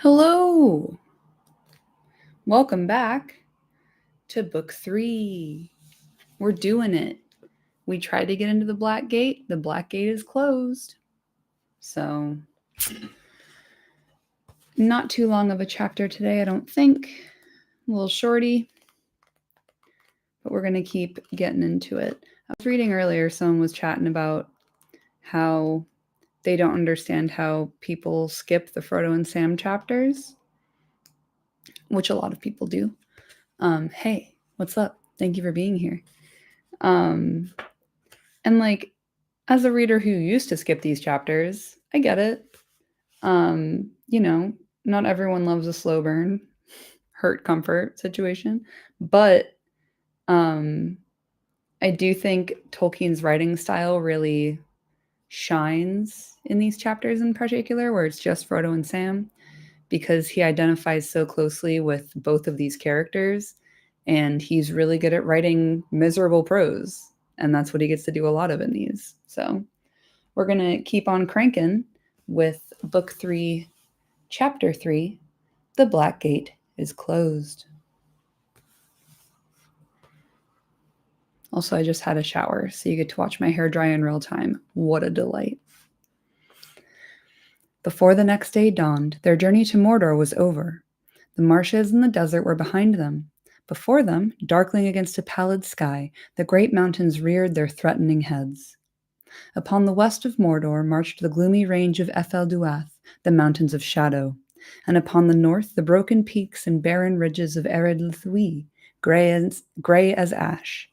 Hello. Welcome back to book 3. We're doing it. We tried to get into the Black Gate. The Black Gate is closed. So, not too long of a chapter today, I don't think. A little shorty. But we're going to keep getting into it. I was reading earlier, someone was chatting about how they don't understand how people skip the Frodo and Sam chapters, which a lot of people do. Hey, what's up? Thank you for being here. And like, as a reader who used to skip these chapters, I get it. Not everyone loves a slow burn, hurt comfort situation, but I do think Tolkien's writing style really shines in these chapters in particular, where it's just Frodo and Sam, because he identifies so closely with both of these characters, and he's really good at writing miserable prose, and that's what he gets to do a lot of in these. So we're going to keep on cranking with book 3, chapter 3, The Black Gate is Closed. Also, I just had a shower, so you get to watch my hair dry in real time. What a delight. Before the next day dawned, their journey to Mordor was over. The marshes and the desert were behind them. Before them, darkling against a pallid sky, the great mountains reared their threatening heads. Upon the west of Mordor marched the gloomy range of Ephel-Duath, the Mountains of Shadow, and upon the north the broken peaks and barren ridges of Ered Luthwi, grey as ash.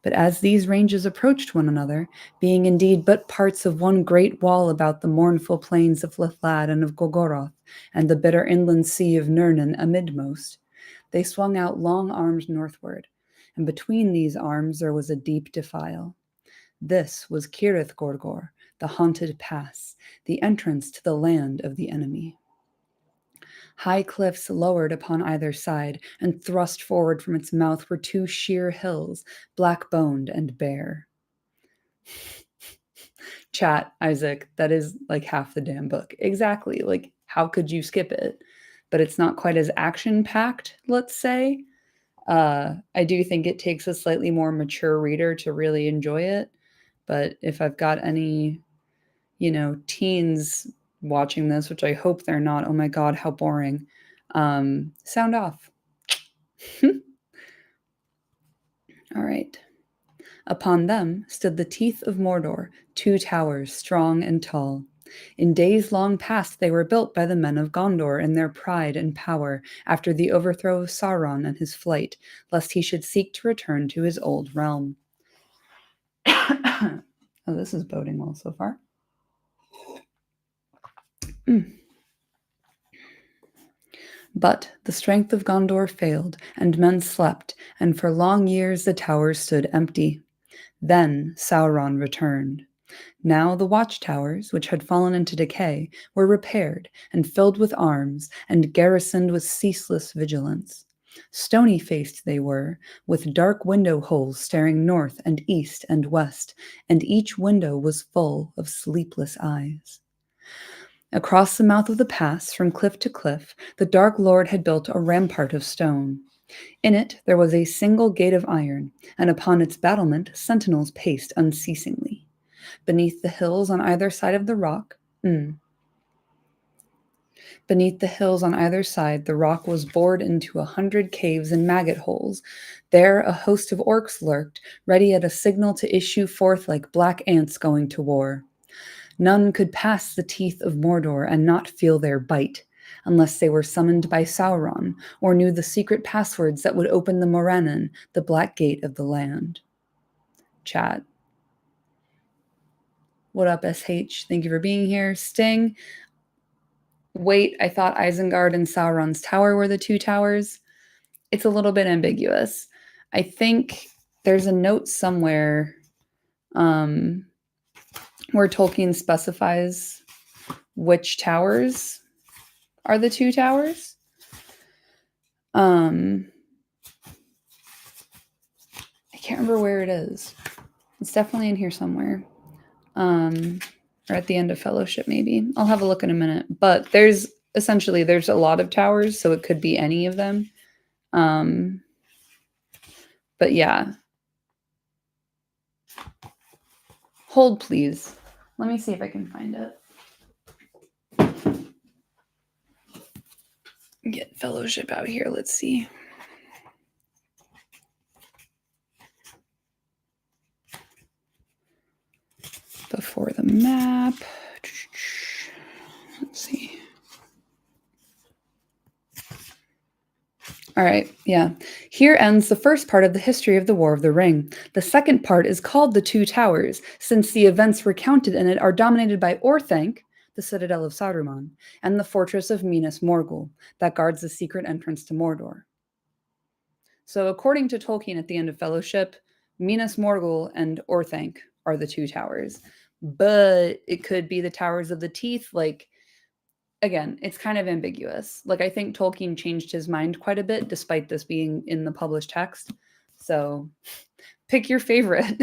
But as these ranges approached one another, being indeed but parts of one great wall about the mournful plains of Lethlad and of Golgoroth, and the bitter inland sea of Nirnan amidmost, they swung out long arms northward, and between these arms there was a deep defile. This was Cirith Gorgor, the haunted pass, the entrance to the land of the enemy. High cliffs lowered upon either side, and thrust forward from its mouth were two sheer hills, black-boned and bare. Chat, Isaac, that is like half the damn book. Exactly. Like, how could you skip it? But it's not quite as action-packed, let's say. I do think it takes a slightly more mature reader to really enjoy it. But if I've got any, teens watching this, which I hope they're not, oh my God, how boring. Sound off. All right. Upon them stood the teeth of Mordor, two towers, strong and tall. In days long past they were built by the men of Gondor in their pride and power after the overthrow of Sauron and his flight, lest he should seek to return to his old realm. Oh, this is boding well so far. But the strength of Gondor failed, and men slept, and for long years the towers stood empty. Then Sauron returned. Now the watchtowers, which had fallen into decay, were repaired and filled with arms and garrisoned with ceaseless vigilance. Stony-faced they were, with dark window holes staring north and east and west, and each window was full of sleepless eyes. Across the mouth of the pass, from cliff to cliff, the Dark Lord had built a rampart of stone. In it there was a single gate of iron, and upon its battlement sentinels paced unceasingly. Beneath the hills on either side of the rock, Beneath the hills on either side, the rock was bored into 100 caves and maggot holes. There a host of orcs lurked, ready at a signal to issue forth like black ants going to war. None could pass the teeth of Mordor and not feel their bite, unless they were summoned by Sauron or knew the secret passwords that would open the Morannon, the black gate of the land. Chat. What up, SH? Thank you for being here. Sting. Wait, I thought Isengard and Sauron's tower were the two towers. It's a little bit ambiguous. I think there's a note somewhere where Tolkien specifies which towers are the two towers. I can't remember where it is. It's definitely in here somewhere. Or at the end of Fellowship, maybe. I'll have a look in a minute. But there's essentially there's a lot of towers, so it could be any of them. But yeah. Hold, please. Let me see if I can find it. Get Fellowship out here. Let's see. Before the map. Let's see. All right, yeah. Here ends the first part of the history of the War of the Ring. The second part is called The Two Towers, since the events recounted in it are dominated by Orthanc, the citadel of Saruman, and the fortress of Minas Morgul, that guards the secret entrance to Mordor. So according to Tolkien at the end of Fellowship, Minas Morgul and Orthanc are the two towers. But it could be the Towers of the Teeth, like, again, it's kind of ambiguous. Like, I think Tolkien changed his mind quite a bit despite this being in the published text. So pick your favorite.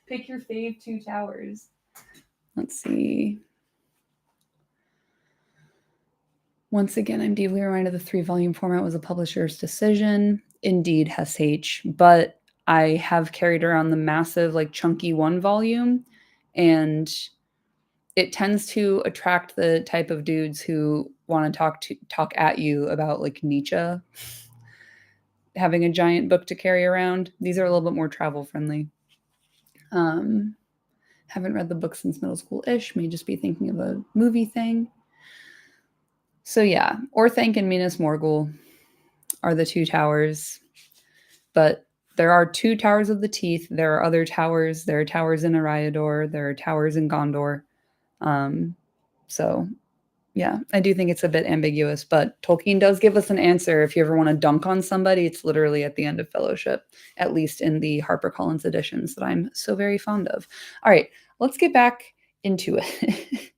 Pick your fave two towers. Let's see. Once again, I'm deeply reminded the 3-volume format was a publisher's decision. Indeed, Hess H. But I have carried around the massive, like, chunky 1-volume, and it tends to attract the type of dudes who want to talk at you about, like, Nietzsche. Having a giant book to carry around. These are a little bit more travel friendly. Haven't read the book since middle school-ish. May just be thinking of a movie thing. So yeah, Orthanc and Minas Morgul are the two towers. But there are two Towers of the Teeth. There are other towers. There are towers in Eriador. There are towers in Gondor. So yeah, I do think it's a bit ambiguous, but Tolkien does give us an answer. If you ever want to dunk on somebody, it's literally at the end of Fellowship, at least in the HarperCollins editions that I'm so very fond of. All right, let's get back into it.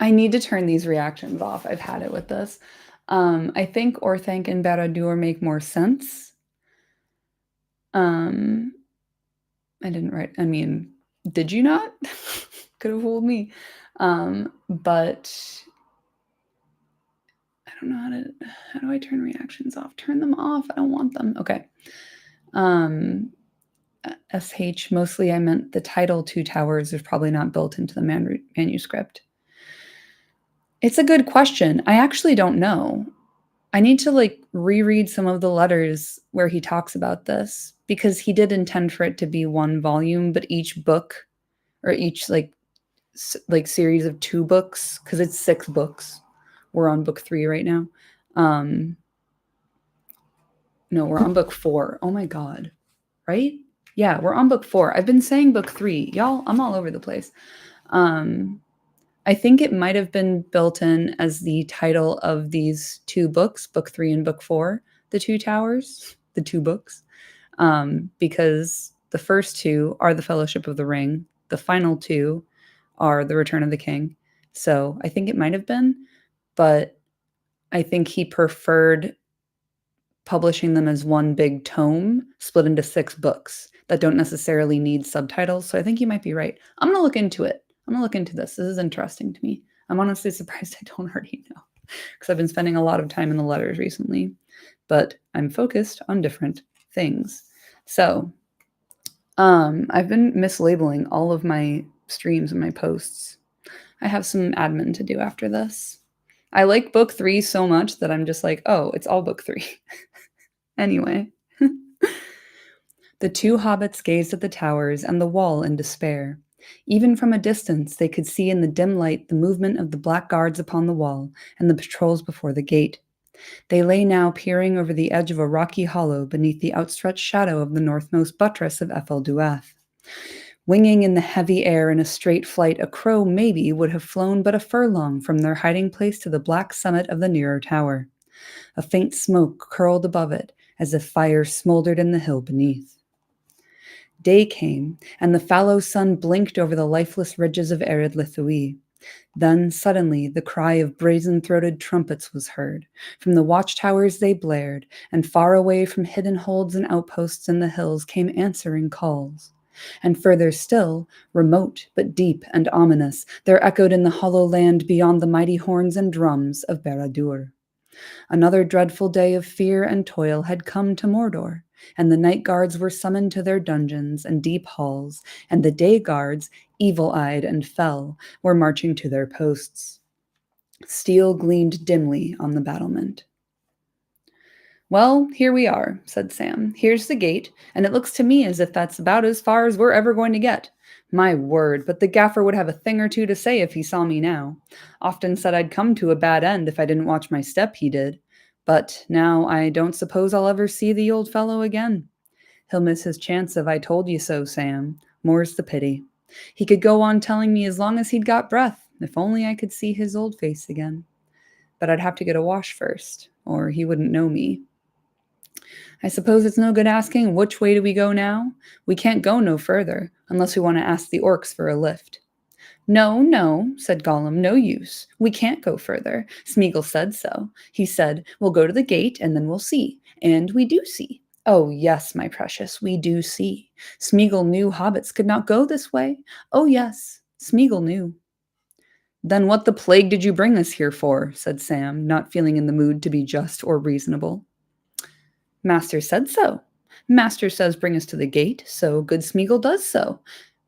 I need to turn these reactions off. I've had it with this. I think Orthanc and Barad-dûr make more sense. I didn't write, I mean, did you not? Could have fooled me. But I don't know how do I turn reactions off? Turn them off. I don't want them. Okay. SH, mostly I meant the title Two Towers is probably not built into the manuscript. It's a good question. I actually don't know. I need to, like, reread some of the letters where he talks about this, because he did intend for it to be 1 volume, but each book, or each like series of 2 books, because it's 6 books. We're on book 3 right now. No, we're on book 4. Oh my god. Right? Yeah, we're on book 4. I've been saying book 3. Y'all, I'm all over the place. I think it might have been built in as the title of these 2 books, book 3 and book 4, The Two Towers, the 2 books, because the first 2 are the Fellowship of the Ring. The final 2 are the Return of the King. So I think it might have been, but I think he preferred publishing them as 1 big tome split into 6 books that don't necessarily need subtitles. So I think you might be right. I'm going to look into it. I'm going to look into this. This is interesting to me. I'm honestly surprised I don't already know, because I've been spending a lot of time in the letters recently, but I'm focused on different things. So I've been mislabeling all of my streams and my posts. I have some admin to do after this. I like book 3 so much that I'm just like, oh, it's all book 3. Anyway. The 2 hobbits gazed at the towers and the wall in despair. Even from a distance, they could see in the dim light the movement of the black guards upon the wall and the patrols before the gate. They lay now peering over the edge of a rocky hollow beneath the outstretched shadow of the northmost buttress of Ephel Duath. Winging in the heavy air in a straight flight, a crow maybe would have flown but a furlong from their hiding place to the black summit of the nearer tower. A faint smoke curled above it, as if fire smoldered in the hill beneath. Day came, and the fallow sun blinked over the lifeless ridges of Ered Lithui. Then, suddenly, the cry of brazen-throated trumpets was heard. From the watchtowers they blared, and far away from hidden holds and outposts in the hills came answering calls. And further still, remote but deep and ominous, there echoed in the hollow land beyond the mighty horns and drums of Barad-dûr. Another dreadful day of fear and toil had come to Mordor, and the night guards were summoned to their dungeons and deep halls, and the day guards, evil-eyed and fell, were marching to their posts. Steel gleamed dimly on the battlement. "Well, here we are," said Sam. "Here's the gate, and it looks to me as if that's about as far as we're ever going to get. My word, but the gaffer would have a thing or two to say if he saw me now. Often said I'd come to a bad end if I didn't watch my step, he did. But now I don't suppose I'll ever see the old fellow again. He'll miss his chance of I told you so, Sam. More's the pity. He could go on telling me as long as he'd got breath, if only I could see his old face again. But I'd have to get a wash first, or he wouldn't know me. I suppose it's no good asking which way do we go now? We can't go no further, unless we want to ask the orcs for a lift." "No, no," said Gollum, "no use. We can't go further. Smeagol said so. He said, we'll go to the gate and then we'll see. And we do see. Oh, yes, my precious, we do see. Smeagol knew hobbits could not go this way. Oh, yes, Smeagol knew." "Then what the plague did you bring us here for?" said Sam, not feeling in the mood to be just or reasonable. "Master said so. Master says bring us to the gate, so good Smeagol does so.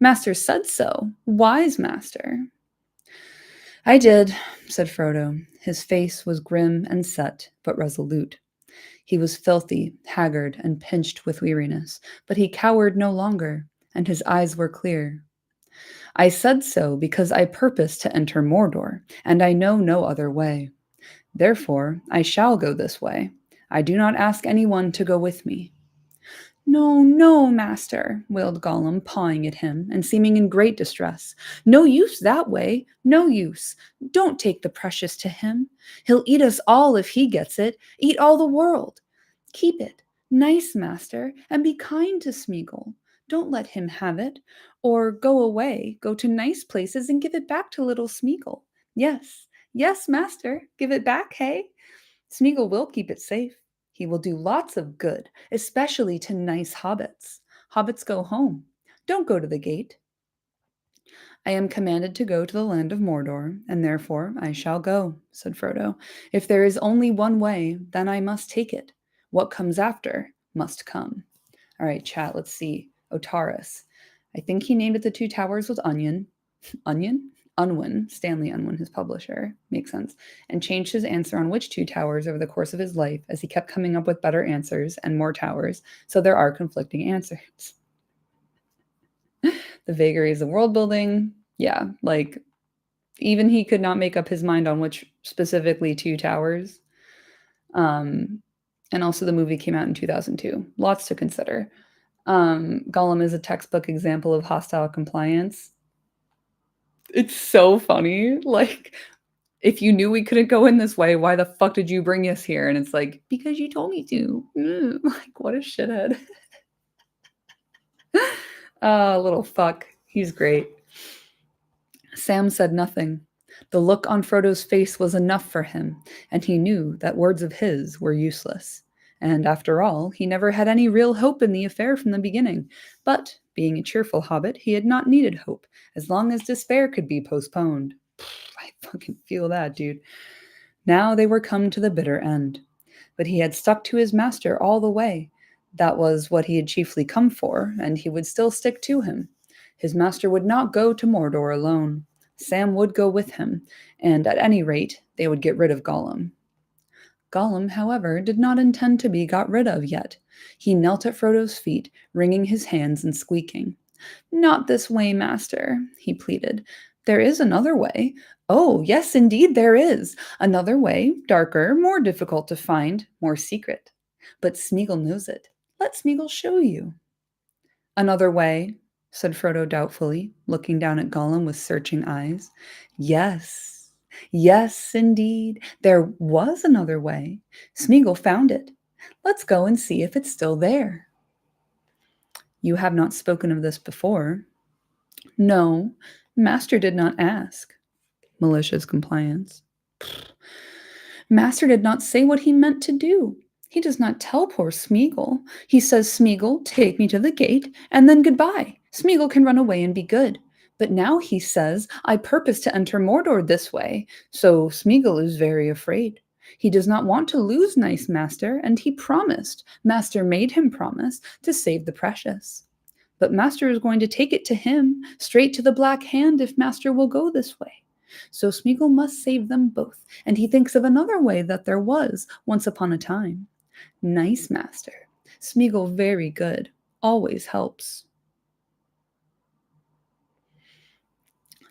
Master said so. Wise master." "I did," said Frodo. His face was grim and set, but resolute. He was filthy, haggard, and pinched with weariness, but he cowered no longer, and his eyes were clear. "I said so because I purpose to enter Mordor, and I know no other way. Therefore, I shall go this way. I do not ask anyone to go with me." "No, no, master," wailed Gollum, pawing at him, and seeming in great distress. "No use that way, no use. Don't take the precious to him. He'll eat us all if he gets it, eat all the world. Keep it, nice master, and be kind to Smeagol. Don't let him have it. Or go away, go to nice places and give it back to little Smeagol. Yes, yes, master, give it back, hey? Smeagol will keep it safe. He will do lots of good, especially to nice hobbits. Hobbits go home. Don't go to the gate." "I am commanded to go to the land of Mordor, and therefore I shall go," said Frodo. "If there is only one way, then I must take it. What comes after must come." All right, chat, let's see. Otaris. I think he named it the Two Towers with Onion. Onion? Unwin, Stanley Unwin, his publisher. Makes sense. And changed his answer on which two towers over the course of his life as he kept coming up with better answers and more towers, so there are conflicting answers. The vagaries of world building. Yeah, like even he could not make up his mind on which specifically two towers. And also the movie came out in 2002. Lots to consider. Gollum is a textbook example of hostile compliance. It's so funny. Like, if you knew we couldn't go in this way, why the fuck did you bring us here? And it's like, because you told me to. Like, what a shithead. Little fuck. He's great. Sam said nothing. The look on Frodo's face was enough for him, and he knew that words of his were useless. And after all, he never had any real hope in the affair from the beginning. But, being a cheerful hobbit, he had not needed hope, as long as despair could be postponed. I fucking feel that, dude. Now they were come to the bitter end. But he had stuck to his master all the way. That was what he had chiefly come for, and he would still stick to him. His master would not go to Mordor alone. Sam would go with him, and at any rate, they would get rid of Gollum. Gollum, however, did not intend to be got rid of yet. He knelt at Frodo's feet, wringing his hands and squeaking. "Not this way, master," he pleaded. "There is another way. Oh, yes, indeed there is. Another way, darker, more difficult to find, more secret. But Smeagol knows it. Let Smeagol show you." "Another way?" said Frodo doubtfully, looking down at Gollum with searching eyes. "Yes, yes, indeed, there was another way. Smeagol found it. Let's go and see if it's still there." "You have not spoken of this before." "No, master did not ask." Malicious compliance. "Master did not say what he meant to do. He does not tell poor Smeagol. He says, Smeagol, take me to the gate, and then goodbye. Smeagol can run away and be good. But now he says, I purpose to enter Mordor this way, so Smeagol is very afraid. He does not want to lose nice Master, and he promised, Master made him promise, to save the precious. But Master is going to take it to him, straight to the Black Hand, if Master will go this way. So Smeagol must save them both, and he thinks of another way that there was, once upon a time. Nice Master. Smeagol very good. Always helps.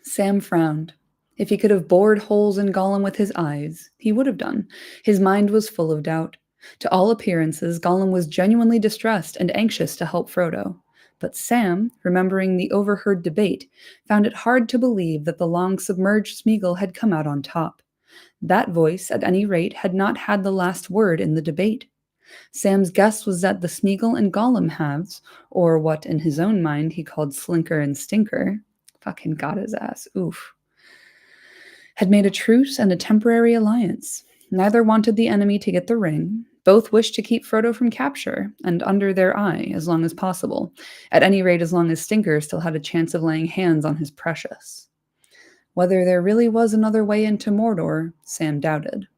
Sam frowned. If he could have bored holes in Gollum with his eyes, he would have done. His mind was full of doubt. To all appearances, Gollum was genuinely distressed and anxious to help Frodo. But Sam, remembering the overheard debate, found it hard to believe that the long-submerged Smeagol had come out on top. That voice, at any rate, had not had the last word in the debate. Sam's guess was that the Smeagol and Gollum halves, or what in his own mind he called Slinker and Stinker, fucking got his ass, oof, had made a truce and a temporary alliance. Neither wanted the enemy to get the ring. Both wished to keep Frodo from capture and under their eye as long as possible, at any rate as long as Stinker still had a chance of laying hands on his precious. Whether there really was another way into Mordor, Sam doubted.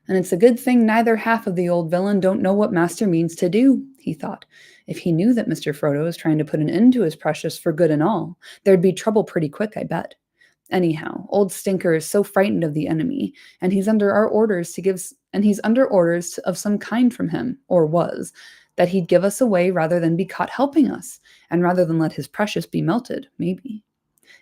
And it's a good thing neither half of the old villain don't know what Master means to do, he thought. If he knew that Mr. Frodo is trying to put an end to his precious for good and all, there'd be trouble pretty quick, I bet. Anyhow, old Stinker is so frightened of the enemy, and he's under orders of some kind from him, or was, that he'd give us away rather than be caught helping us, and rather than let his precious be melted, maybe.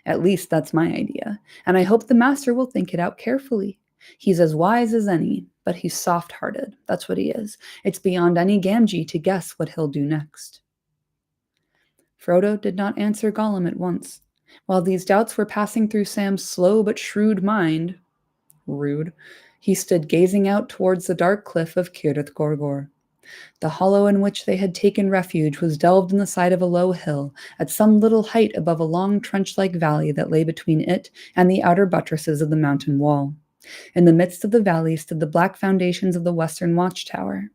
At least that's my idea, and I hope the Master will think it out carefully. He's as wise as any, but he's soft-hearted. That's what he is. It's beyond any Gamgee to guess what he'll do next. Frodo did not answer Gollum at once. While these doubts were passing through Sam's slow but shrewd mind, rude, he stood gazing out towards the dark cliff of Cirith Gorgor. The hollow in which they had taken refuge was delved in the side of a low hill, at some little height above a long trench-like valley that lay between it and the outer buttresses of the mountain wall. In the midst of the valley stood the black foundations of the western watchtower.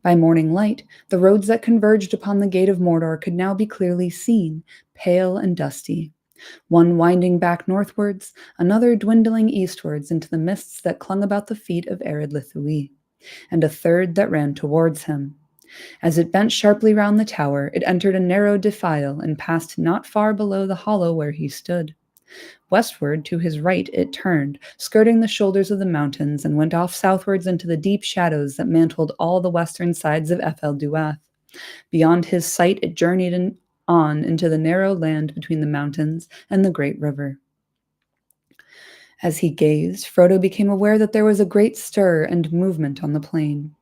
By morning light, the roads that converged upon the gate of Mordor could now be clearly seen, pale and dusty. One winding back northwards, another dwindling eastwards into the mists that clung about the feet of Ered Luthuli, and a third that ran towards him. As it bent sharply round the tower, it entered a narrow defile and passed not far below the hollow where he stood. Westward, to his right, it turned, skirting the shoulders of the mountains, and went off southwards into the deep shadows that mantled all the western sides of Ethel Duath. Beyond his sight, it journeyed on into the narrow land between the mountains and the great river. As he gazed, Frodo became aware that there was a great stir and movement on the plain.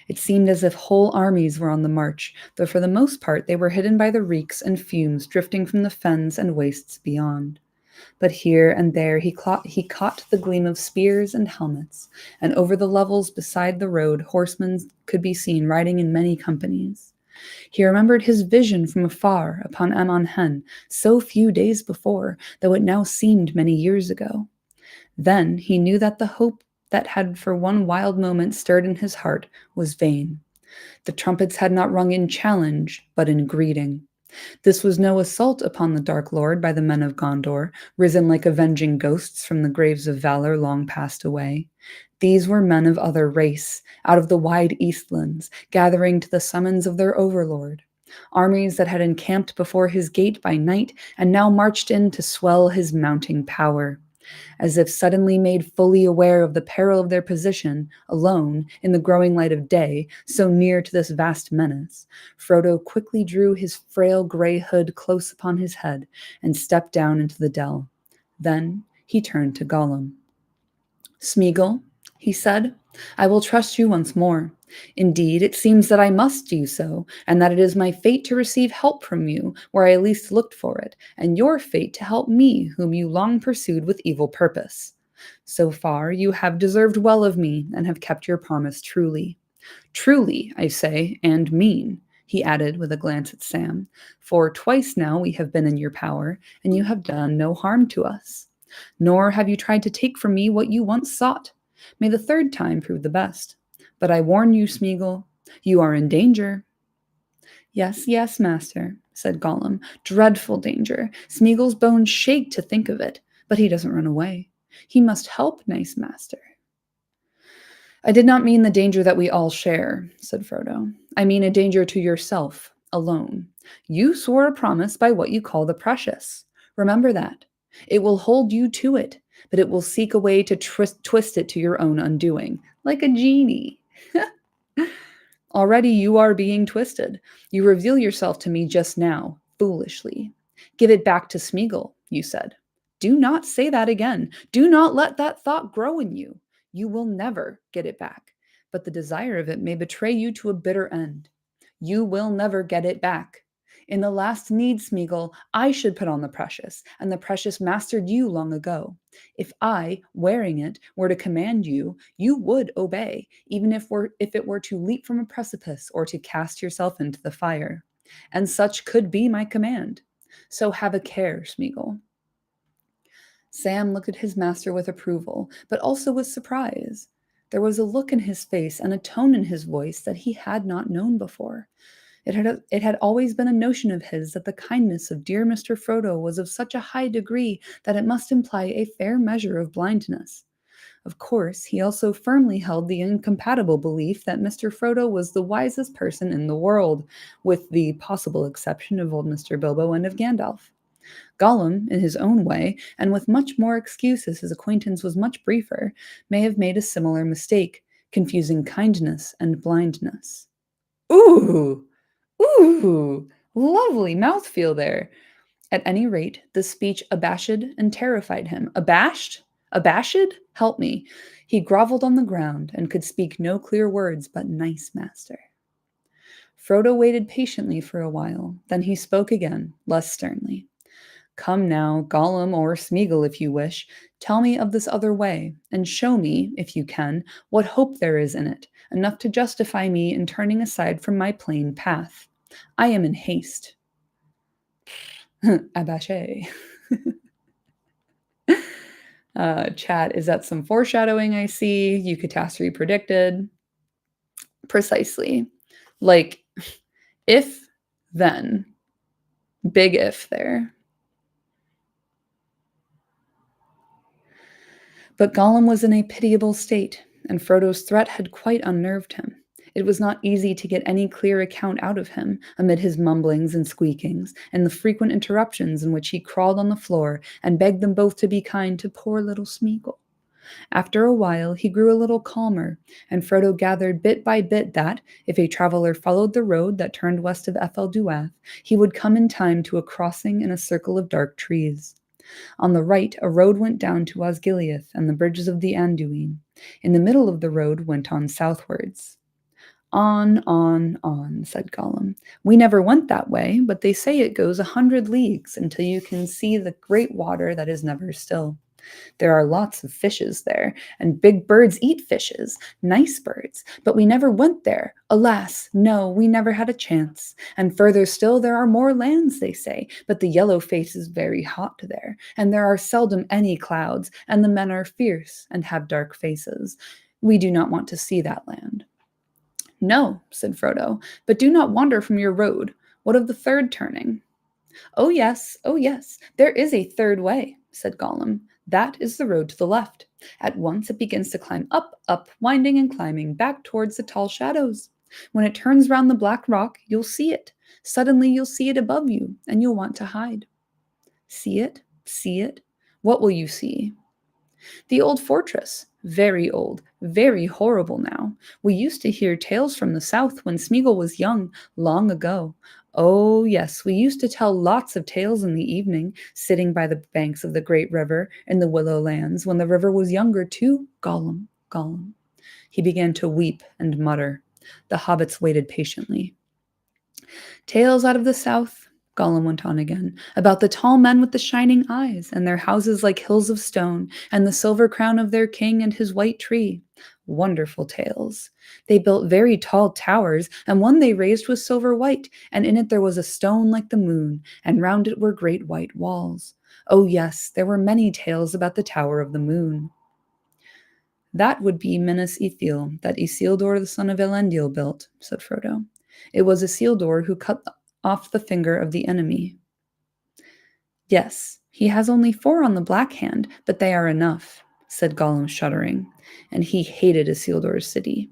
It seemed as if whole armies were on the march, though for the most part they were hidden by the reeks and fumes drifting from the fens and wastes beyond. But here and there he caught the gleam of spears and helmets, and over the levels beside the road horsemen could be seen riding in many companies. He remembered his vision from afar upon Amon Hen so few days before, though it now seemed many years ago. Then he knew that the hope that had for one wild moment stirred in his heart was vain. The trumpets had not rung in challenge, but in greeting. This was no assault upon the Dark Lord by the men of Gondor, risen like avenging ghosts from the graves of valor long passed away. These were men of other race, out of the wide Eastlands, gathering to the summons of their overlord. Armies that had encamped before his gate by night and now marched in to swell his mounting power. As if suddenly made fully aware of the peril of their position, alone, in the growing light of day, so near to this vast menace, Frodo quickly drew his frail grey hood close upon his head and stepped down into the dell. Then he turned to Gollum. "Smeagol," he said, "I will trust you once more. Indeed, it seems that I must do so, and that it is my fate to receive help from you, where I least looked for it, and your fate to help me, whom you long pursued with evil purpose. So far, you have deserved well of me, and have kept your promise truly. Truly, I say, and mean," he added with a glance at Sam, "for twice now we have been in your power, and you have done no harm to us. Nor have you tried to take from me what you once sought. May the third time prove the best. But I warn you, Smeagol, you are in danger. Yes, yes, master, said Gollum. Dreadful danger. Smeagol's bones shake to think of it, but he doesn't run away. He must help, nice master. I did not mean the danger that we all share, said Frodo. I mean a danger to yourself, alone. You swore a promise by what you call the precious. Remember that. It will hold you to it, but it will seek a way to twist it to your own undoing, like a genie. Already you are being twisted. You reveal yourself to me just now, foolishly. Give it back to Smeagol, you said. Do not say that again. Do not let that thought grow in you. You will never get it back, but the desire of it may betray you to a bitter end. You will never get it back. In the last need, Smeagol, I should put on the precious, and the precious mastered you long ago. If I, wearing it, were to command you, you would obey, even if it were to leap from a precipice or to cast yourself into the fire. And such could be my command. So have a care, Smeagol. Sam looked at his master with approval, but also with surprise. There was a look in his face and a tone in his voice that he had not known before. It had always been a notion of his that the kindness of dear Mr. Frodo was of such a high degree that it must imply a fair measure of blindness. Of course, he also firmly held the incompatible belief that Mr. Frodo was the wisest person in the world, with the possible exception of old Mr. Bilbo and of Gandalf. Gollum, in his own way, and with much more excuse as his acquaintance was much briefer, may have made a similar mistake, confusing kindness and blindness. Ooh! Ooh! Lovely mouthfeel there! At any rate, the speech abashed and terrified him. Abashed? Abashed? Help me. He grovelled on the ground and could speak no clear words but nice master. Frodo waited patiently for a while, then he spoke again, less sternly. Come now, Gollum or Smeagol, if you wish, tell me of this other way, and show me, if you can, what hope there is in it, enough to justify me in turning aside from my plain path. I am in haste. Abaché. Chat, is that some foreshadowing I see? You catastrophe predicted. Precisely. Like, if, then. Big if there. But Gollum was in a pitiable state, and Frodo's threat had quite unnerved him. It was not easy to get any clear account out of him, amid his mumblings and squeakings, and the frequent interruptions in which he crawled on the floor and begged them both to be kind to poor little Smeagol. After a while, he grew a little calmer, and Frodo gathered bit by bit that, if a traveler followed the road that turned west of Etheldeuath, he would come in time to a crossing in a circle of dark trees. On the right, a road went down to Osgiliath and the bridges of the Anduin. In the middle of the road went on southwards. On, said Gollum. We never went that way, but they say it goes 100 leagues until you can see the great water that is never still. There are lots of fishes there, and big birds eat fishes, nice birds, but we never went there. Alas, no, we never had a chance. And further still, there are more lands, they say, but the yellow face is very hot there, and there are seldom any clouds, and the men are fierce and have dark faces. We do not want to see that land. No, said Frodo, but do not wander from your road. What of the third turning? Oh yes, there is a third way, said Gollum. That is the road to the left. At once it begins to climb up, winding and climbing back towards the tall shadows. When it turns round the black rock, you'll see it. Suddenly you'll see it above you, and you'll want to hide. See it? See it? What will you see? The old fortress. Very old, very horrible now. We used to hear tales from the south when Smeagol was young, long ago. Oh, yes, we used to tell lots of tales in the evening, sitting by the banks of the great river in the Willow Lands, when the river was younger too. Gollum, Gollum. He began to weep and mutter. The hobbits waited patiently. Tales out of the south, Gollum went on again, about the tall men with the shining eyes, and their houses like hills of stone, and the silver crown of their king and his white tree. Wonderful tales. They built very tall towers, and one they raised was silver white, and in it there was a stone like the moon, and round it were great white walls. Oh yes, there were many tales about the Tower of the Moon. That would be Minas Ithil, that Isildur the son of Elendil built, said Frodo. It was Isildur who cut off the finger of the enemy. Yes, he has only 4 on the black hand, but they are enough, said Gollum, shuddering, and he hated Isildur's city.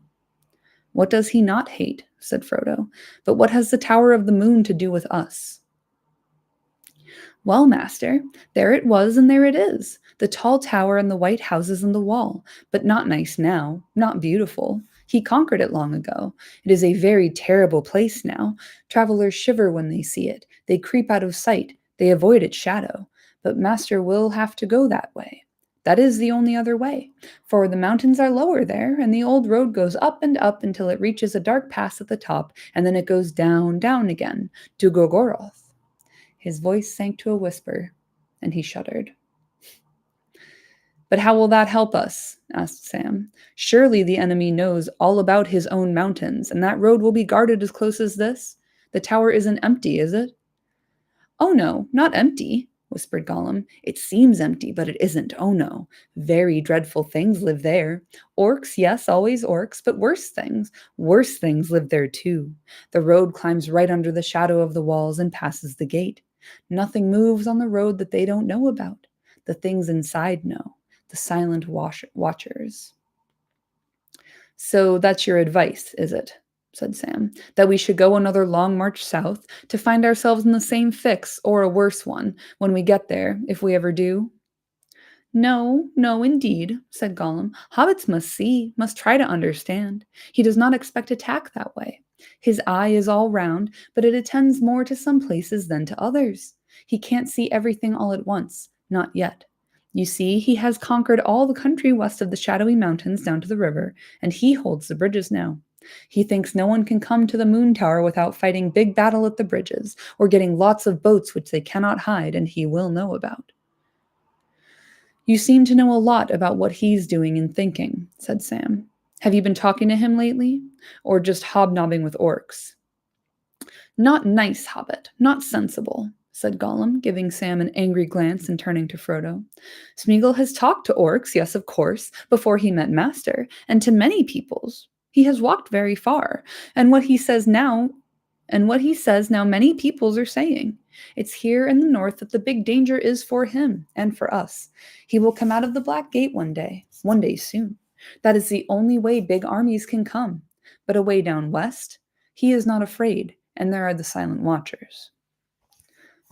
What does he not hate? Said Frodo. But what has the Tower of the Moon to do with us? Well, master, there it was and there it is. The tall tower and the white houses and the wall, but not nice now, not beautiful. He conquered it long ago. It is a very terrible place now. Travelers shiver when they see it. They creep out of sight. They avoid its shadow. But master will have to go that way. That is the only other way, for the mountains are lower there, and the old road goes up and up until it reaches a dark pass at the top, and then it goes down, down again, to Gorgoroth. His voice sank to a whisper, and he shuddered. But how will that help us? Asked Sam. Surely the enemy knows all about his own mountains, and that road will be guarded as close as this? The tower isn't empty, is it? Oh no, not empty, whispered Gollum. It seems empty, but it isn't. Oh no. Very dreadful things live there. Orcs, yes, always orcs, but worse things live there too. The road climbs right under the shadow of the walls and passes the gate. Nothing moves on the road that they don't know about. The things inside know. The silent watchers. So that's your advice, is it? Said Sam. That we should go another long march south to find ourselves in the same fix, or a worse one, when we get there, if we ever do? No, no, indeed, said Gollum. Hobbits must see, must try to understand. He does not expect attack that way. His eye is all round, but it attends more to some places than to others. He can't see everything all at once, not yet. You see, he has conquered all the country west of the shadowy mountains down to the river, and he holds the bridges now. He thinks no one can come to the moon tower without fighting big battle at the bridges, or getting lots of boats which they cannot hide and he will know about. You seem to know a lot about what he's doing and thinking, said Sam. Have you been talking to him lately? Or just hobnobbing with orcs? Not nice, Hobbit, not sensible, said Gollum, giving Sam an angry glance and turning to Frodo. Smeagol has talked to orcs, yes, of course, before he met Master, and to many peoples. He has walked very far, and what he says now many peoples are saying. It's here in the north that the big danger is for him and for us. He will come out of the Black Gate one day soon. That is the only way big armies can come. But away down west, he is not afraid, and there are the Silent Watchers.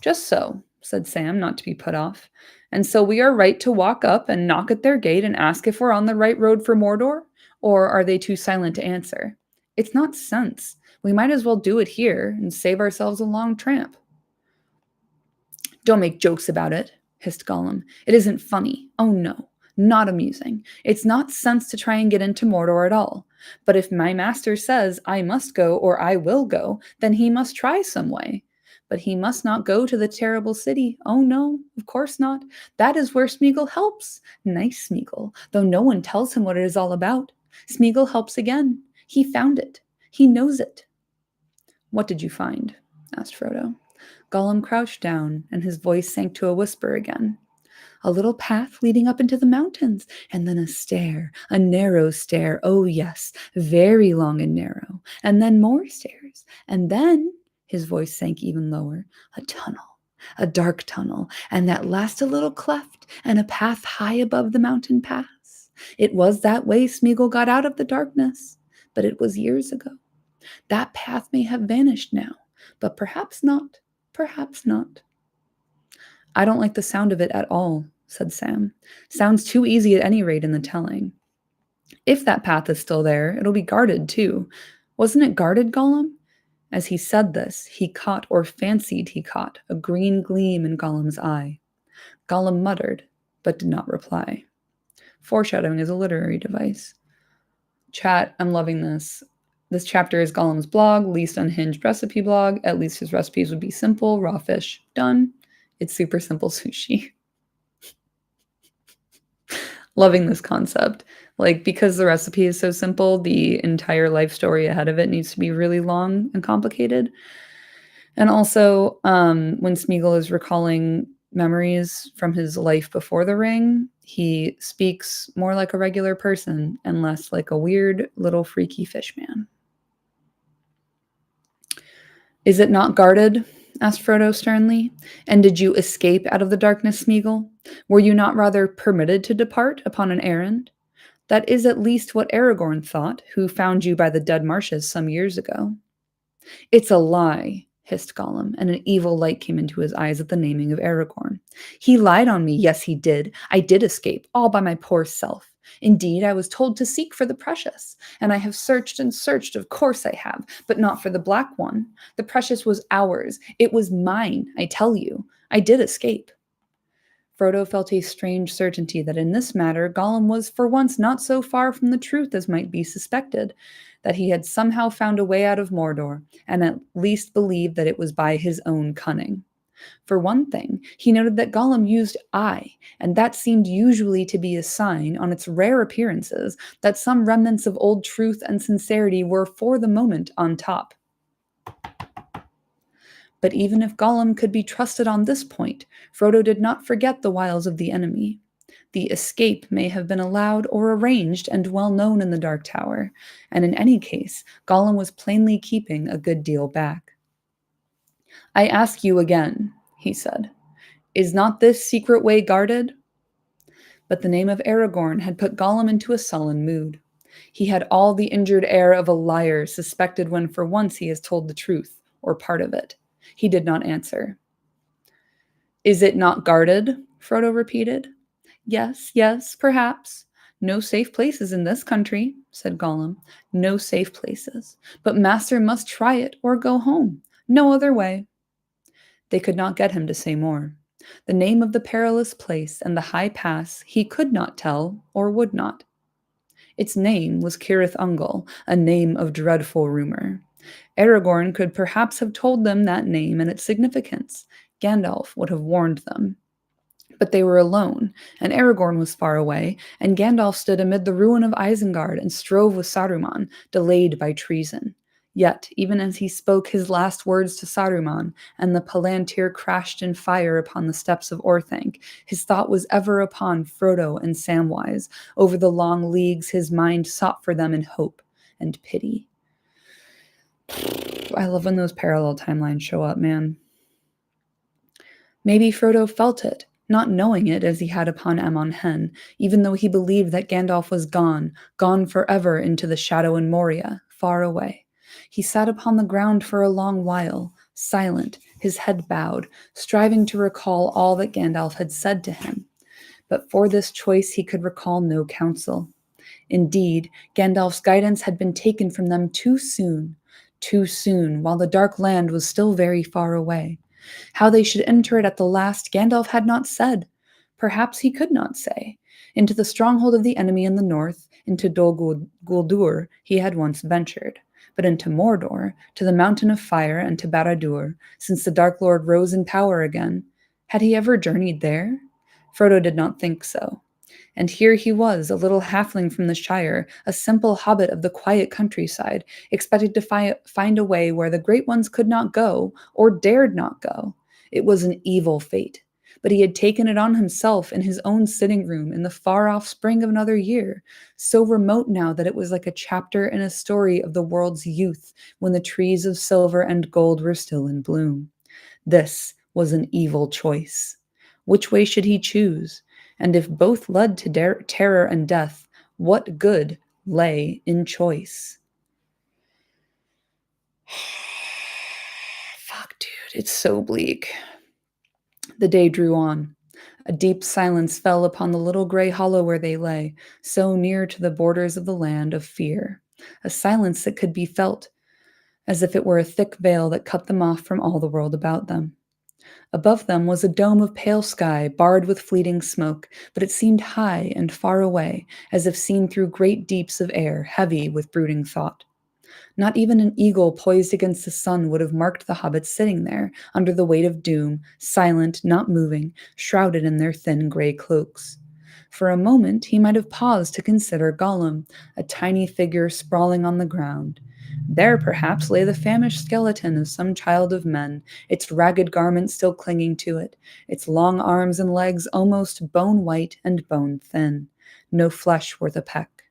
Just so, said Sam, not to be put off. And so we are right to walk up and knock at their gate and ask if we're on the right road for Mordor? Or are they too silent to answer? It's not sense. We might as well do it here and save ourselves a long tramp. Don't make jokes about it, hissed Gollum. It isn't funny. Oh no, not amusing. It's not sense to try and get into Mordor at all. But if my master says I must go or I will go, then he must try some way. But he must not go to the terrible city. Oh no, of course not. That is where Smeagol helps. Nice Smeagol, though no one tells him what it is all about. Smeagol helps again. He found it. He knows it. What did you find? Asked Frodo. Gollum crouched down, and his voice sank to a whisper again. A little path leading up into the mountains, and then a stair, a narrow stair, oh yes, very long and narrow, and then more stairs, and then, his voice sank even lower, a tunnel, a dark tunnel, and that last a little cleft, and a path high above the mountain pass. It was that way Smeagol got out of the darkness, but it was years ago. That path may have vanished now, but perhaps not. Perhaps not. I don't like the sound of it at all, said Sam. Sounds too easy at any rate in the telling. If that path is still there, it'll be guarded too. Wasn't it guarded, Gollum? As he said this, he caught, or fancied he caught, a green gleam in Gollum's eye. Gollum muttered, but did not reply. Foreshadowing is a literary device. Chat, I'm loving this. This chapter is Gollum's blog, least unhinged recipe blog. At least his recipes would be simple, raw fish, done. It's super simple sushi. Loving this concept. Like, because the recipe is so simple, the entire life story ahead of it needs to be really long and complicated. And also, when Smeagol is recalling memories from his life before the ring, he speaks more like a regular person and less like a weird little freaky fish man. Is it not guarded? Asked Frodo sternly. And did you escape out of the darkness, Smeagol? Were you not rather permitted to depart upon an errand? That is at least what Aragorn thought, who found you by the dead marshes some years ago. It's a lie, hissed Gollum, and an evil light came into his eyes at the naming of Aragorn. He lied on me, yes, he did. I did escape, all by my poor self. Indeed, I was told to seek for the precious, and I have searched and searched, of course I have, but not for the black one. The precious was ours. It was mine, I tell you. I did escape. Frodo felt a strange certainty that in this matter Gollum was for once not so far from the truth as might be suspected, that he had somehow found a way out of Mordor, and at least believed that it was by his own cunning. For one thing, he noted that Gollum used I, and that seemed usually to be a sign, on its rare appearances, that some remnants of old truth and sincerity were for the moment on top. But even if Gollum could be trusted on this point, Frodo did not forget the wiles of the enemy. The escape may have been allowed or arranged and well known in the Dark Tower, and in any case, Gollum was plainly keeping a good deal back. I ask you again, he said, is not this secret way guarded? But the name of Aragorn had put Gollum into a sullen mood. He had all the injured air of a liar suspected when for once he has told the truth, or part of it. He did not answer. Is it not guarded? Frodo repeated. Yes, yes, perhaps. No safe places in this country, said Gollum. No safe places. But Master must try it or go home. No other way. They could not get him to say more. The name of the perilous place and the high pass he could not tell or would not. Its name was Cirith Ungol, a name of dreadful rumor. Aragorn could perhaps have told them that name and its significance. Gandalf would have warned them. But they were alone, and Aragorn was far away, and Gandalf stood amid the ruin of Isengard and strove with Saruman, delayed by treason. Yet, even as he spoke his last words to Saruman, and the Palantir crashed in fire upon the steps of Orthanc, his thought was ever upon Frodo and Samwise. Over the long leagues his mind sought for them in hope and pity. I love when those parallel timelines show up, man. Maybe Frodo felt it, not knowing it as he had upon Amon Hen, even though he believed that Gandalf was gone, gone forever into the shadow in Moria, far away. He sat upon the ground for a long while, silent, his head bowed, striving to recall all that Gandalf had said to him. But for this choice he could recall no counsel. Indeed, Gandalf's guidance had been taken from them too soon, while the Dark Land was still very far away. How they should enter it at the last, Gandalf had not said. Perhaps he could not say. Into the stronghold of the enemy in the north, into Dol Guldur, he had once ventured. But into Mordor, to the Mountain of Fire, and to Barad-dûr, since the Dark Lord rose in power again, had he ever journeyed there? Frodo did not think so. And here he was, a little halfling from the Shire, a simple hobbit of the quiet countryside, expected to find a way where the great ones could not go, or dared not go. It was an evil fate, but he had taken it on himself in his own sitting room in the far-off spring of another year, so remote now that it was like a chapter in a story of the world's youth when the trees of silver and gold were still in bloom. This was an evil choice. Which way should he choose? And if both led to terror and death, what good lay in choice? Fuck, dude, it's so bleak. The day drew on. A deep silence fell upon the little gray hollow where they lay, so near to the borders of the land of fear. A silence that could be felt, as if it were a thick veil that cut them off from all the world about them. Above them was a dome of pale sky, barred with fleeting smoke, but it seemed high and far away, as if seen through great deeps of air, heavy with brooding thought. Not even an eagle poised against the sun would have marked the hobbits sitting there, under the weight of doom, silent, not moving, shrouded in their thin gray cloaks. For a moment he might have paused to consider Gollum, a tiny figure sprawling on the ground. There, perhaps, lay the famished skeleton of some child of men, its ragged garments still clinging to it, its long arms and legs almost bone white and bone thin, no flesh worth a peck.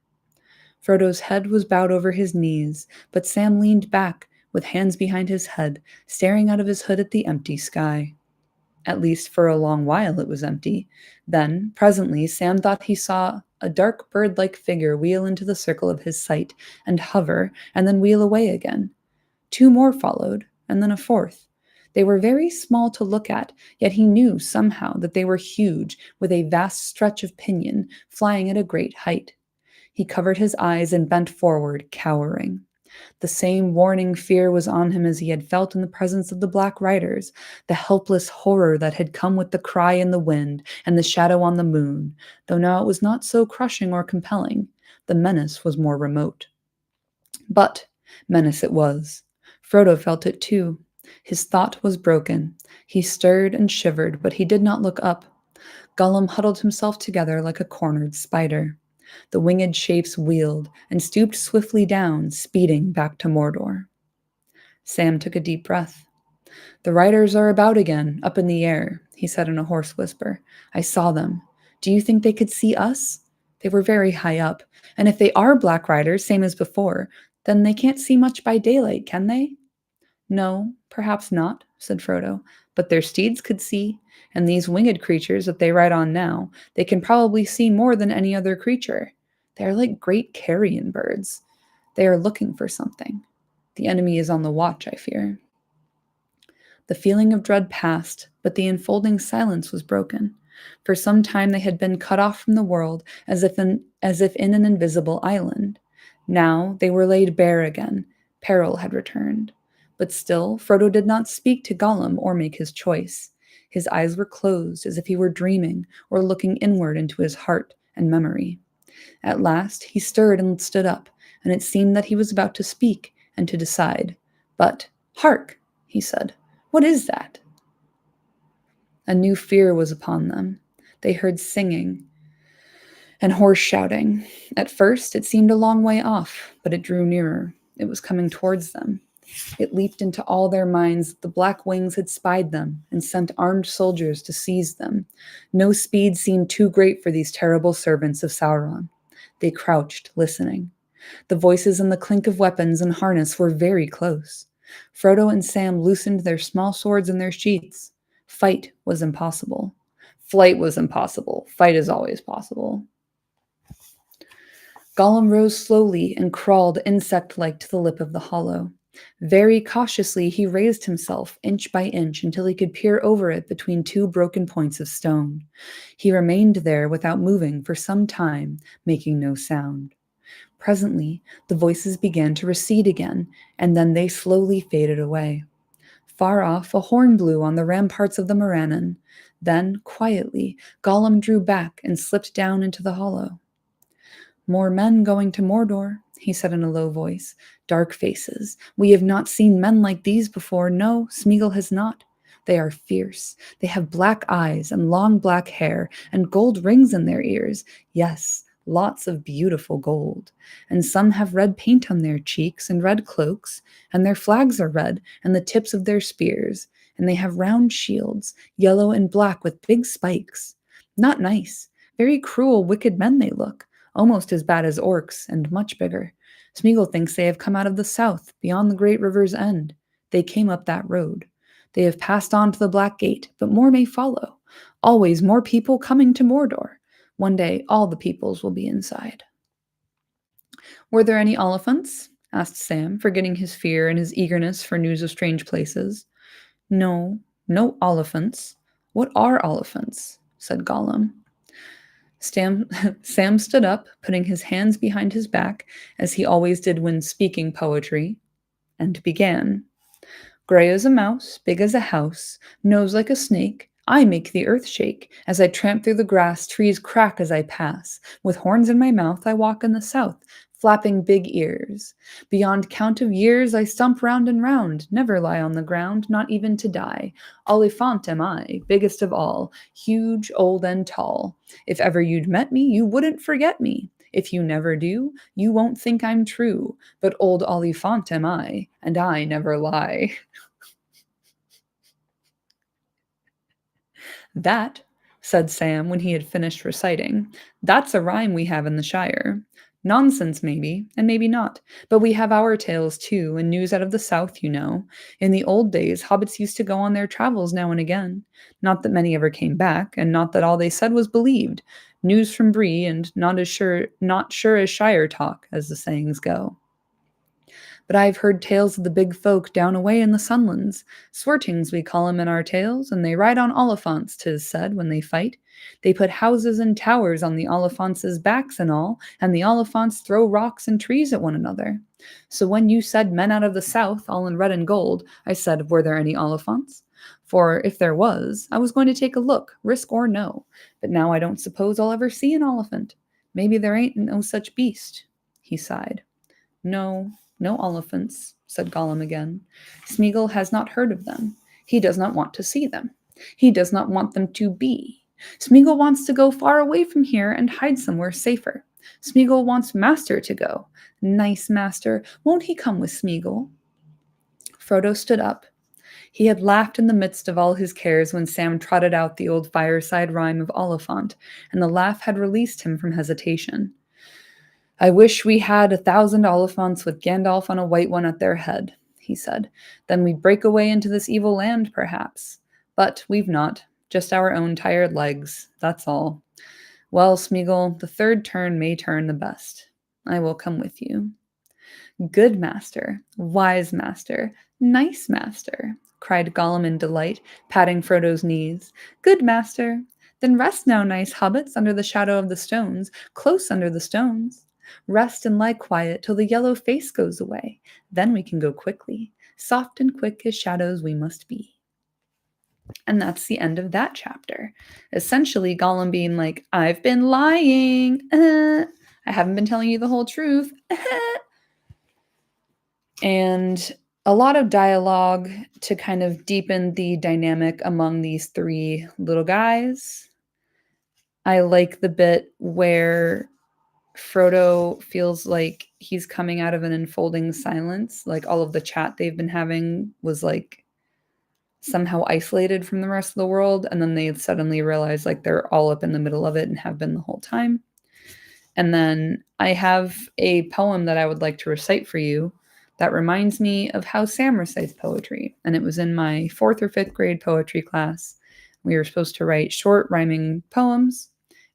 Frodo's head was bowed over his knees, but Sam leaned back, with hands behind his head, staring out of his hood at the empty sky. At least for a long while it was empty. Then, presently, Sam thought he saw a dark bird like figure wheel into the circle of his sight, and hover, and then wheel away again. Two more followed, and then a fourth. They were very small to look at, yet he knew somehow that they were huge, with a vast stretch of pinion, flying at a great height. He covered his eyes and bent forward, cowering. The same warning fear was on him as he had felt in the presence of the Black Riders, the helpless horror that had come with the cry in the wind and the shadow on the moon, though now it was not so crushing or compelling. The menace was more remote. But menace it was. Frodo felt it too. His thought was broken. He stirred and shivered, but he did not look up. Gollum huddled himself together like a cornered spider. The winged shapes wheeled and stooped swiftly down, speeding back to Mordor. Sam took a deep breath. "The riders are about again, up in the air," he said in a hoarse whisper. "I saw them. Do you think they could see us? They were very high up, and if they are black riders, same as before, then they can't see much by daylight, can they?" "No, perhaps not," said Frodo, "but their steeds could see, and these winged creatures that they ride on now, they can probably see more than any other creature. They are like great carrion birds. They are looking for something. The enemy is on the watch, I fear." The feeling of dread passed, but the enfolding silence was broken. For some time they had been cut off from the world as if in an invisible island. Now they were laid bare again. Peril had returned. But still, Frodo did not speak to Gollum or make his choice. His eyes were closed, as if he were dreaming or looking inward into his heart and memory. At last he stirred and stood up, and it seemed that he was about to speak and to decide. But, "Hark!" he said. "What is that?" A new fear was upon them. They heard singing and hoarse shouting. At first, it seemed a long way off, but it drew nearer. It was coming towards them. It leaped into all their minds that the Black Wings had spied them and sent armed soldiers to seize them. No speed seemed too great for these terrible servants of Sauron. They crouched, listening. The voices and the clink of weapons and harness were very close. Frodo and Sam loosened their small swords in their sheaths. Fight was impossible. Flight was impossible. Fight is always possible. Gollum rose slowly and crawled insect-like to the lip of the hollow. Very cautiously he raised himself inch by inch until he could peer over it between two broken points of stone. He remained there without moving for some time, making no sound. Presently, the voices began to recede again, and then they slowly faded away. Far off, a horn blew on the ramparts of the Morannon. Then, quietly, Gollum drew back and slipped down into the hollow. "More men going to Mordor," he said in a low voice. "Dark faces. We have not seen men like these before. No, Smeagol has not. They are fierce. They have black eyes and long black hair and gold rings in their ears. Yes, lots of beautiful gold. And some have red paint on their cheeks and red cloaks, and their flags are red, and the tips of their spears. And they have round shields, yellow and black with big spikes. Not nice. Very cruel, wicked men they look. Almost as bad as orcs, and much bigger. Smeagol thinks they have come out of the south, beyond the great river's end. They came up that road. They have passed on to the Black Gate, but more may follow. Always more people coming to Mordor. One day, all the peoples will be inside." "Were there any Oliphants?" asked Sam, forgetting his fear and his eagerness for news of strange places. "No, no Oliphants. What are Oliphants?" said Gollum. Sam stood up, putting his hands behind his back, as he always did when speaking poetry, and began. "Gray as a mouse, big as a house, nose like a snake, I make the earth shake. As I tramp through the grass, trees crack as I pass. With horns in my mouth, I walk in the south, flapping big ears. Beyond count of years, I stump round and round, never lie on the ground, not even to die. Oliphant am I, biggest of all, huge, old, and tall. If ever you'd met me, you wouldn't forget me. If you never do, you won't think I'm true. But old Olifant am I, and I never lie. That, said Sam when he had finished reciting, that's a rhyme we have in the Shire. Nonsense, maybe, and maybe not. But we have our tales, too, and news out of the South, you know. In the old days, hobbits used to go on their travels now and again. Not that many ever came back, and not that all they said was believed. News from Bree, and not sure as Shire talk, as the sayings go. But I've heard tales of the big folk down away in the Sunlands. Swertings we call 'em in our tales, and they ride on Oliphants, 'tis said, when they fight. They put houses and towers on the Oliphants' backs and all, and the Oliphants throw rocks and trees at one another. So when you said men out of the south, all in red and gold, I said, were there any Oliphants? For if there was, I was going to take a look, risk or no. But now I don't suppose I'll ever see an elephant. Maybe there ain't no such beast. He sighed. No, no elephants, said Gollum again. Smeagol has not heard of them. He does not want to see them. He does not want them to be. Smeagol wants to go far away from here and hide somewhere safer. Smeagol wants Master to go. Nice Master. Won't he come with Smeagol? Frodo stood up. He had laughed in the midst of all his cares when Sam trotted out the old fireside rhyme of Oliphant, and the laugh had released him from hesitation. I wish we had 1,000 Oliphants with Gandalf on a white one at their head, he said. Then we'd break away into this evil land, perhaps. But we've not. Just our own tired legs, that's all. Well, Smeagol, the third turn may turn the best. I will come with you. Good master, wise master, nice master, cried Gollum in delight, patting Frodo's knees. Good master. Then rest now, nice hobbits, under the shadow of the stones, close under the stones. Rest and lie quiet till the yellow face goes away. Then we can go quickly. Soft and quick as shadows we must be. And that's the end of that chapter. Essentially, Gollum being like, I've been lying. I haven't been telling you the whole truth. And a lot of dialogue to kind of deepen the dynamic among these three little guys. I like the bit where Frodo feels like he's coming out of an enfolding silence. Like all of the chat they've been having was like somehow isolated from the rest of the world. And then they suddenly realize like they're all up in the middle of it and have been the whole time. And then I have a poem that I would like to recite for you that reminds me of how Sam recites poetry. And it was in my 4th or 5th grade poetry class. We were supposed to write short rhyming poems.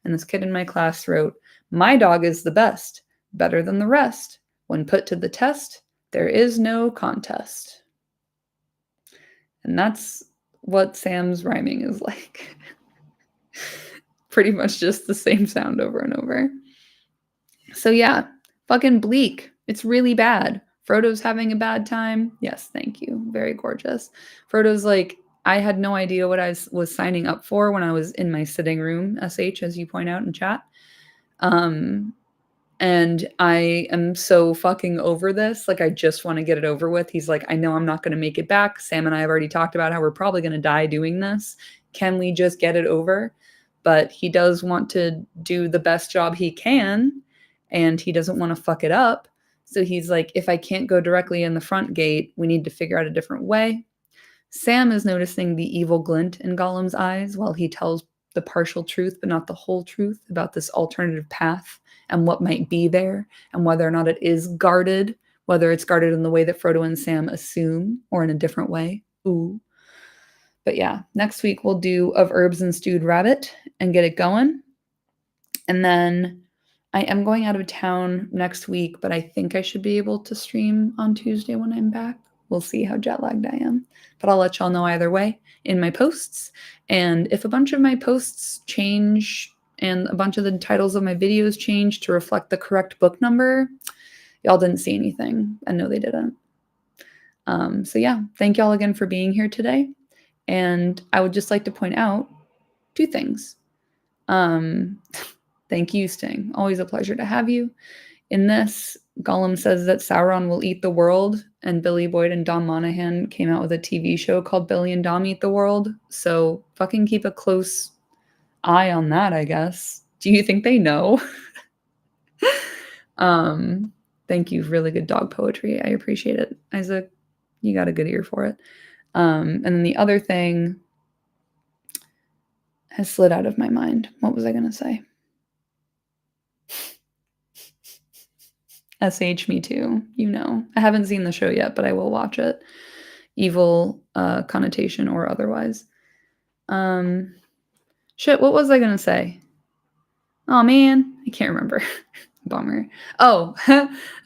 And this kid in my class wrote, my dog is the best, better than the rest. When put to the test, there is no contest. And that's what Sam's rhyming is like. Pretty much just the same sound over and over. So yeah, fucking bleak. It's really bad. Frodo's having a bad time. Yes, thank you. Very gorgeous. Frodo's like, I had no idea what I was signing up for when I was in my sitting room, SH, as you point out in chat. And I am so fucking over this. Like, I just want to get it over with. He's like, I know I'm not going to make it back. Sam and I have already talked about how we're probably going to die doing this. Can we just get it over? But he does want to do the best job he can, and he doesn't want to fuck it up. So he's like, if I can't go directly in the front gate, we need to figure out a different way. Sam is noticing the evil glint in Gollum's eyes while he tells the partial truth, but not the whole truth about this alternative path and what might be there and whether or not it is guarded, whether it's guarded in the way that Frodo and Sam assume or in a different way. Ooh. But yeah, next week we'll do Of Herbs and Stewed Rabbit and get it going. And then I am going out of town next week, but I think I should be able to stream on Tuesday when I'm back. We'll see how jet lagged I am. But I'll let y'all know either way in my posts. And if a bunch of my posts change and a bunch of the titles of my videos change to reflect the correct book number, y'all didn't see anything. And no, they didn't. So yeah, thank y'all again for being here today. And I would just like to point out 2 things. Thank you, Sting. Always a pleasure to have you. In this, Gollum says that Sauron will eat the world, and Billy Boyd and Dom Monahan came out with a TV show called Billy and Dom Eat the World. So fucking keep a close eye on that, I guess. Do you think they know? Thank you. Really good dog poetry. I appreciate it. Isaac, you got a good ear for it. And then the other thing has slid out of my mind. What was I going to say? SH Me Too. I haven't seen the show yet, but I will watch it. Evil connotation or otherwise. Shit, what was I going to say? Oh man, I can't remember. Bummer. Oh,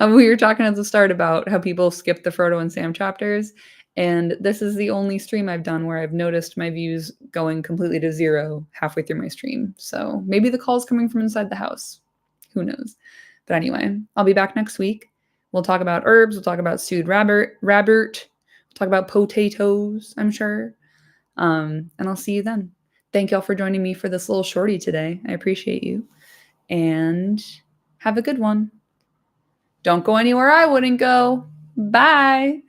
we were talking at the start about how people skip the Frodo and Sam chapters, and this is the only stream I've done where I've noticed my views going completely to zero halfway through my stream. So maybe the call's coming from inside the house. Who knows? But anyway, I'll be back next week. We'll talk about herbs. We'll talk about stewed rabbit. We'll talk about potatoes, I'm sure. And I'll see you then. Thank y'all for joining me for this little shorty today. I appreciate you. And have a good one. Don't go anywhere I wouldn't go. Bye.